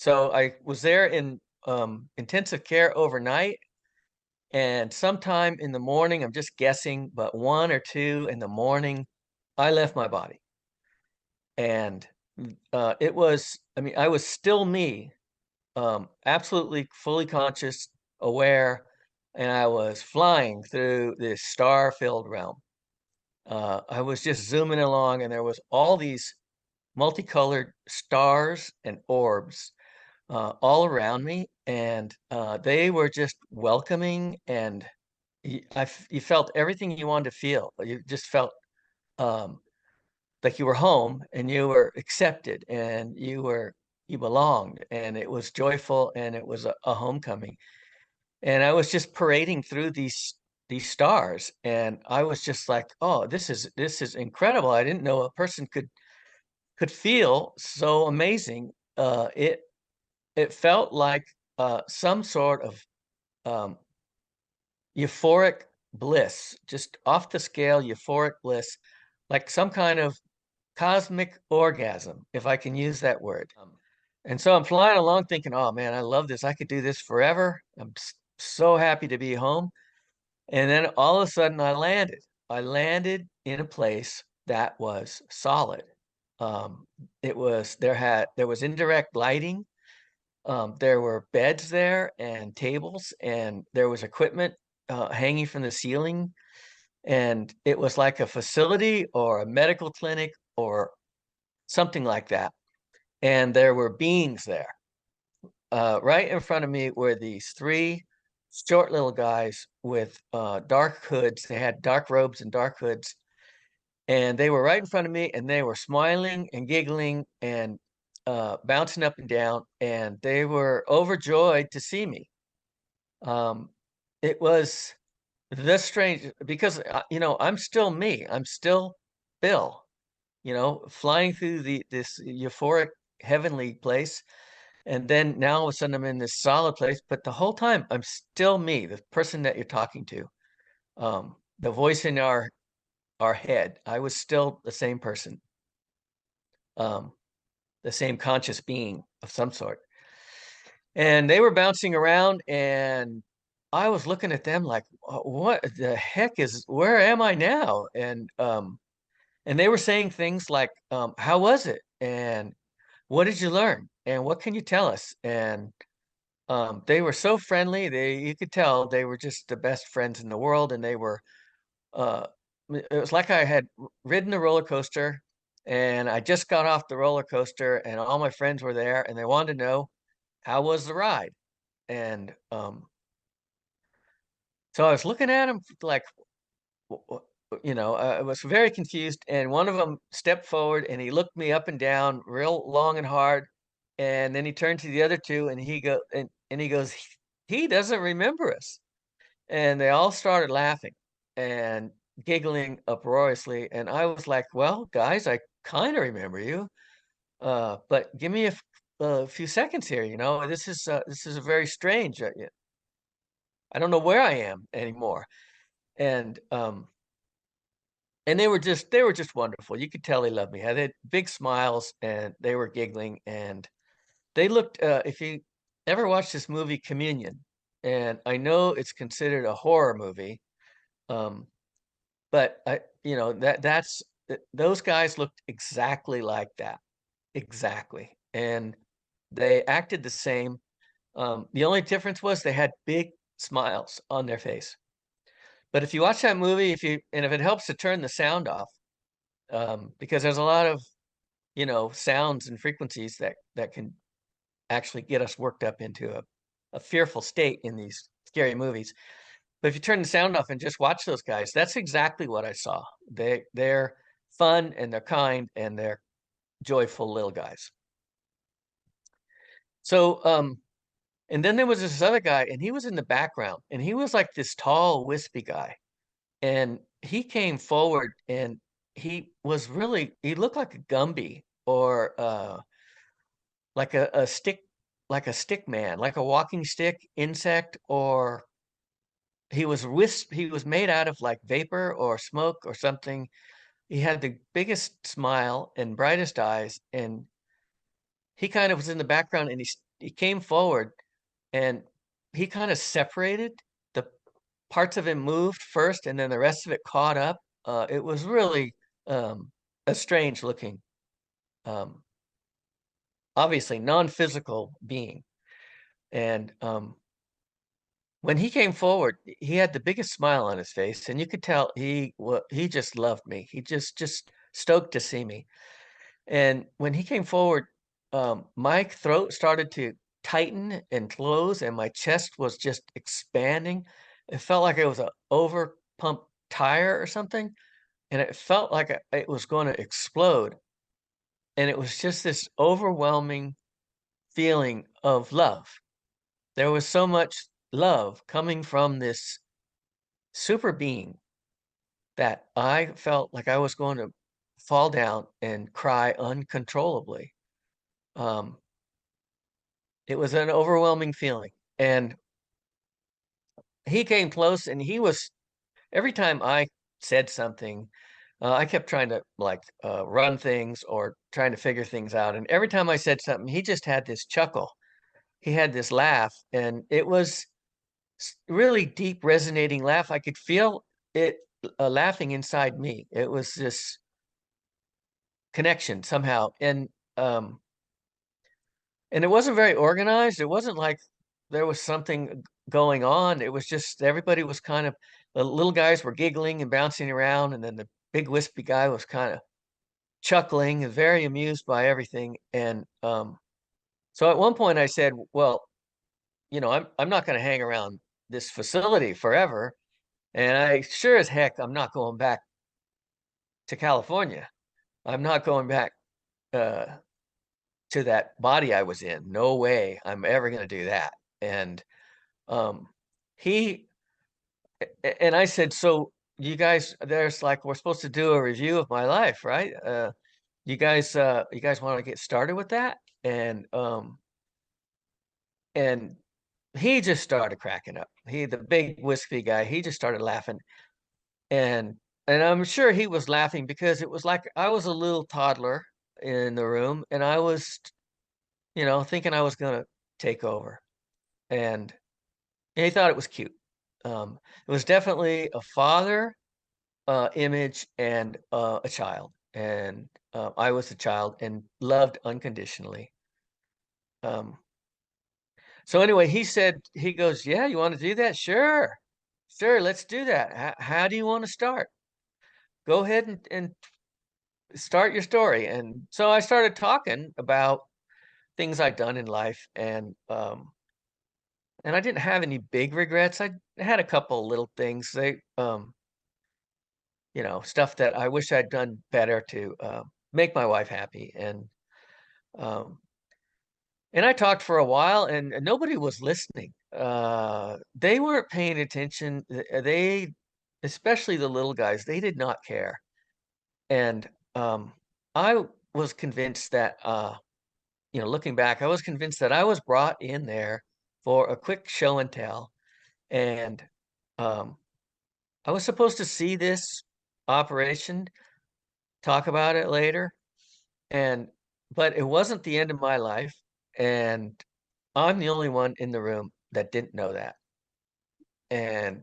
So I was there in intensive care overnight, and sometime in the morning, I'm just guessing, but 1 or 2 in the morning, I left my body. And it was, I mean, I was still me, absolutely fully conscious, aware, and I was flying through this star-filled realm. I was just zooming along, and there was all these multicolored stars and orbs all around me, and they were just welcoming, and you felt everything you wanted to feel. You just felt um, like you were home, and you were accepted, and you belonged, and it was joyful, and it was a homecoming. And I was just parading through these stars, and I was just like, oh, this is incredible. I didn't know a person could feel so amazing. It felt like some sort of um, euphoric bliss, just off the scale euphoric bliss, like some kind of cosmic orgasm, if I can use that word. And so I'm flying along thinking, oh man, I love this. I could do this forever. So happy to be home. And then all of a sudden I landed. I landed in a place that was solid. Um, there was indirect lighting. There were beds there and tables, and there was equipment hanging from the ceiling. And it was like a facility or a medical clinic or something like that. And there were beings there. Right in front of me were these three short little guys with dark hoods. They had dark robes and dark hoods. And they were right in front of me, and they were smiling and giggling and bouncing up and down. And they were overjoyed to see me. Um, it was the strange, because, I'm still me. I'm still Bill, flying through this euphoric heavenly place. And then now all of a sudden I'm in this solid place, but the whole time I'm still me, the person that you're talking to. The voice in our head, I was still the same person, um, the same conscious being of some sort. And they were bouncing around, and I was looking at them like, what the heck where am I now? And they were saying things like, how was it? And what did you learn? And what can you tell us? And they were so friendly. You could tell they were just the best friends in the world. And they were, uh, it was like I had ridden a roller coaster, and I just got off the roller coaster, and all my friends were there, and they wanted to know how was the ride. And so I was looking at them like, I was very confused. And one of them stepped forward, and he looked me up and down real long and hard. And then he turned to the other two, and he goes, he doesn't remember us. And they all started laughing and giggling uproariously. And I was like, well, guys, I kind of remember you. But give me a few seconds here. This is a very strange. I don't know where I am anymore. And they were just wonderful. You could tell they loved me. They had big smiles, and they were giggling, and they looked. If you ever watched this movie Communion, and I know it's considered a horror movie, um, but those guys looked exactly like that, exactly, and they acted the same. The only difference was they had big smiles on their face. But if you watch that movie, if it helps to turn the sound off, because there's a lot of sounds and frequencies that can actually get us worked up into a fearful state in these scary movies. But if you turn the sound off and just watch those guys, that's exactly what I saw. They're fun, and they're kind, and they're joyful little guys. So and then there was this other guy, and he was in the background, and he was like this tall, wispy guy. And he came forward, and he looked like a Gumby, or like a stick, like a stick man, like a walking stick insect. Or he was made out of like vapor or smoke or something. He had the biggest smile and brightest eyes, and he kind of was in the background, and he came forward and he kind of separated. The parts of him moved first, and then the rest of it caught up. It was really a strange looking, um, obviously non-physical being. And when he came forward, he had the biggest smile on his face, and you could tell he just loved me. He just stoked to see me. And when he came forward, my throat started to tighten and close, and my chest was just expanding. It felt like it was an over pumped tire or something, and it felt like it was going to explode. And it was just this overwhelming feeling of love. There was so much love coming from this super being that I felt like I was going to fall down and cry uncontrollably. Um, it was an overwhelming feeling. And he came close, and he was, every time I said something, I kept trying to like run things or trying to figure things out. And every time I said something, he just had this chuckle. He had this laugh, and it was really deep, resonating laugh. I could feel it laughing inside me. It was this connection somehow. And it wasn't very organized. It wasn't like there was something going on. It was just everybody was kind of, the little guys were giggling and bouncing around, and then the big wispy guy was kind of chuckling and very amused by everything. And so at one point I said, well, I'm not going to hang around this facility forever. And I sure as heck, I'm not going back to California. I'm not going back uh, to that body I was in. No way I'm ever going to do that. And um, he, and I said, so you guys, there's like, we're supposed to do a review of my life, right? You guys want to get started with that? And he just started cracking up. The big wispy guy, he just started laughing. And I'm sure he was laughing because it was like I was a little toddler in the room, and I was, thinking I was gonna take over. And he thought it was cute. It was definitely a father image and a child. And I was a child and loved unconditionally. So anyway, he goes, yeah, you want to do that? Sure. Sure, let's do that. How do you want to start? Go ahead and start your story. And so I started talking about things I'd done in life, and I didn't have any big regrets. I had a couple little things, stuff that I wish I'd done better to make my wife happy. Um, and I talked for a while, and nobody was listening. They weren't paying attention. Especially the little guys, they did not care. And I was convinced that, looking back, I was convinced that I was brought in there for a quick show and tell. And um, I was supposed to see this operation, talk about it later, and but it wasn't the end of my life. And I'm the only one in the room that didn't know that. And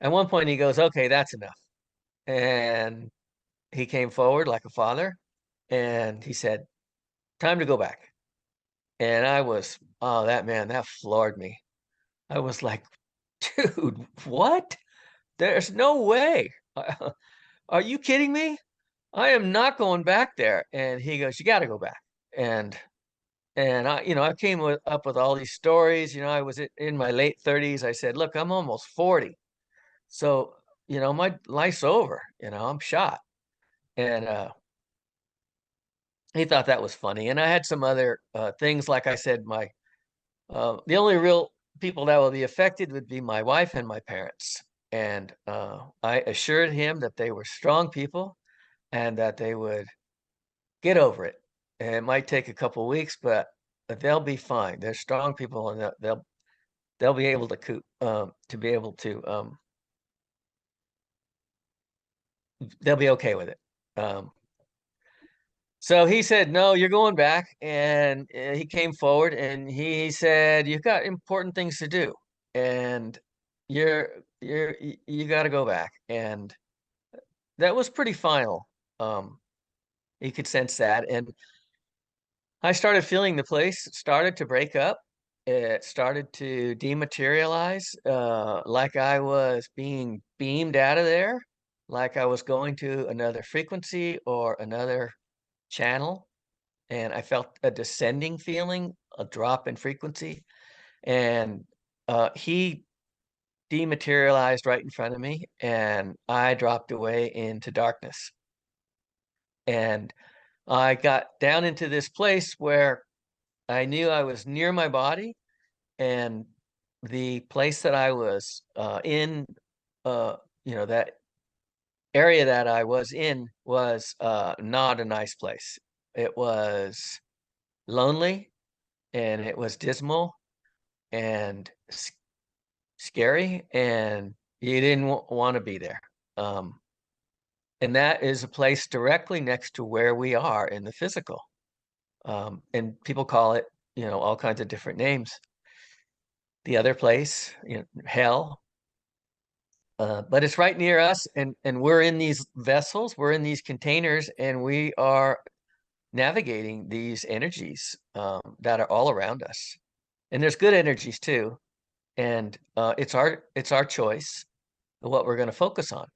at one point he goes, okay, that's enough. And he came forward like a father, and he said, time to go back. And oh, that floored me. I was like, dude, what? There's no way. Are you kidding me? I am not going back there. And he goes, you got to go back. And I came up with all these stories. I was in my late 30s. I said, look, I'm almost 40. So, my life's over. I'm shot. And he thought that was funny. And I had some other things. Like I said, the only real people that will be affected would be my wife and my parents. And I assured him that they were strong people and that they would get over it. And it might take a couple weeks, but they'll be fine. They're strong people, and they'll be able to be able to they'll be okay with it. So he said, "No, you're going back." And he came forward and he said, "You've got important things to do, and you got to go back." And that was pretty final. You could sense that, and I started feeling the place started to break up. It started to dematerialize, like I was being beamed out of there, like I was going to another frequency or another channel. And I felt a descending feeling, a drop in frequency. And he dematerialized right in front of me, and I dropped away into darkness. And I got down into this place where I knew I was near my body, and the place that I was in, uh, that area that I was in was not a nice place. It was lonely, and it was dismal and scary, and you didn't want to be there. Um, and that is a place directly next to where we are in the physical. And people call it, all kinds of different names. The other place, hell, but it's right near us, and we're in these vessels, we're in these containers, and we are navigating these energies that are all around us. And there's good energies too, and it's our choice of what we're going to focus on.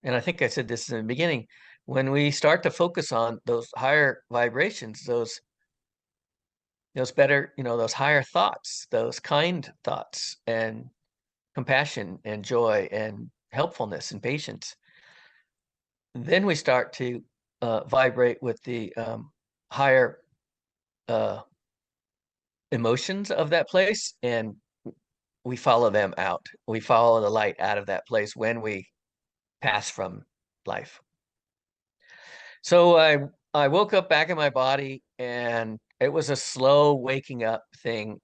And I think I said this in the beginning, when we start to focus on those higher vibrations, those better, those higher thoughts, those kind thoughts, and compassion and joy and helpfulness and patience, then we start to vibrate with the higher uh, emotions of that place, and we follow them out. We follow the light out of that place when we pass from life. So I woke up back in my body, and it was a slow waking up thing.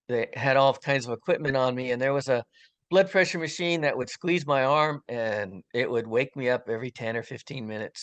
They had all kinds of equipment on me, and there was a blood pressure machine that would squeeze my arm, and it would wake me up every 10 or 15 minutes.